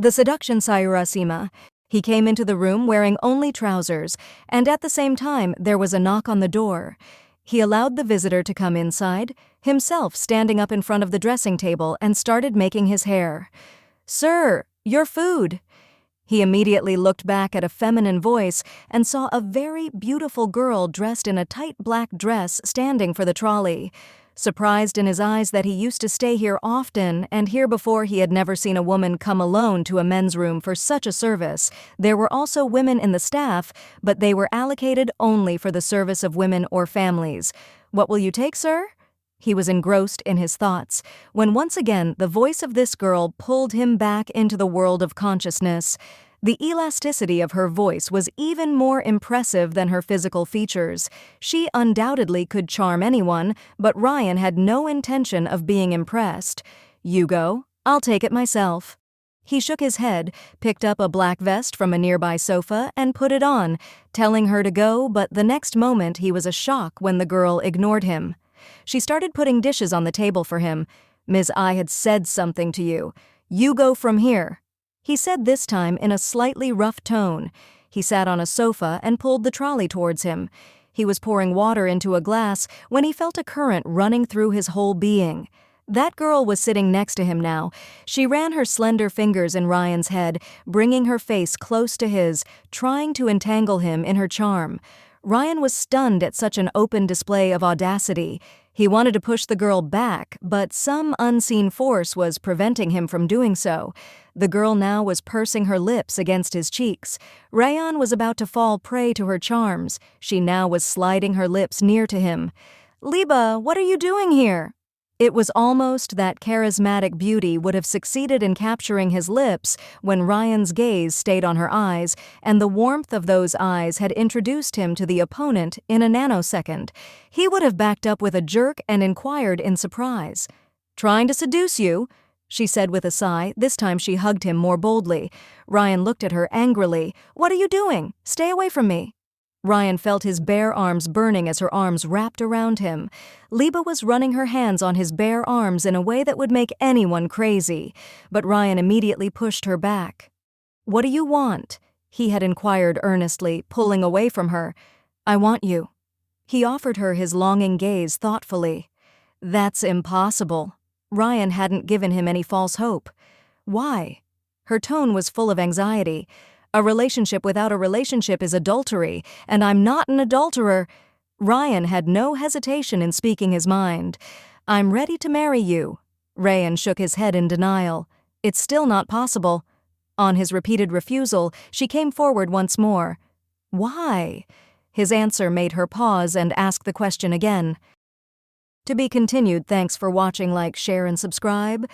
The Seduction Sayurasima. He came into the room wearing only trousers, and at the same time there was a knock on the door. He allowed the visitor to come inside, himself standing up in front of the dressing table and started making his hair. "Sir, your food." He immediately looked back at a feminine voice and saw a very beautiful girl dressed in a tight black dress standing for the trolley. Surprised in his eyes that he used to stay here often, and here before he had never seen a woman come alone to a men's room for such a service. There were also women in the staff, but they were allocated only for the service of women or families. "What will you take, sir?" He was engrossed in his thoughts, when once again the voice of this girl pulled him back into the world of consciousness. The elasticity of her voice was even more impressive than her physical features. She undoubtedly could charm anyone, but Ryan had no intention of being impressed. "You go, I'll take it myself." He shook his head, picked up a black vest from a nearby sofa, and put it on, telling her to go, but the next moment he was a shock when the girl ignored him. She started putting dishes on the table for him. "Ms. I had said something to you. You go from here." He said this time in a slightly rough tone. He sat on a sofa and pulled the trolley towards him. He was pouring water into a glass when he felt a current running through his whole being. That girl was sitting next to him now. She ran her slender fingers in Ryan's head, bringing her face close to his, trying to entangle him in her charm. Ryan was stunned at such an open display of audacity. He wanted to push the girl back, but some unseen force was preventing him from doing so. The girl now was pursing her lips against his cheeks. Ryan was about to fall prey to her charms. She now was sliding her lips near to him. "Liba, what are you doing here?" It was almost that charismatic beauty would have succeeded in capturing his lips when Ryan's gaze stayed on her eyes, and the warmth of those eyes had introduced him to the opponent in a nanosecond. He would have backed up with a jerk and inquired in surprise. "Trying to seduce you?" she said with a sigh. This time she hugged him more boldly. Ryan looked at her angrily. "What are you doing? Stay away from me." Ryan felt his bare arms burning as her arms wrapped around him. Liba was running her hands on his bare arms in a way that would make anyone crazy, but Ryan immediately pushed her back. "What do you want?" he had inquired earnestly, pulling away from her. "I want you." He offered her his longing gaze thoughtfully. "That's impossible." Ryan hadn't given him any false hope. "Why?" Her tone was full of anxiety. "A relationship without a relationship is adultery, and I'm not an adulterer." Ryan had no hesitation in speaking his mind. "I'm ready to marry you." Ryan shook his head in denial. "It's still not possible." On his repeated refusal, she came forward once more. "Why?" His answer made her pause and ask the question again. To be continued. Thanks for watching. Like, share, and subscribe.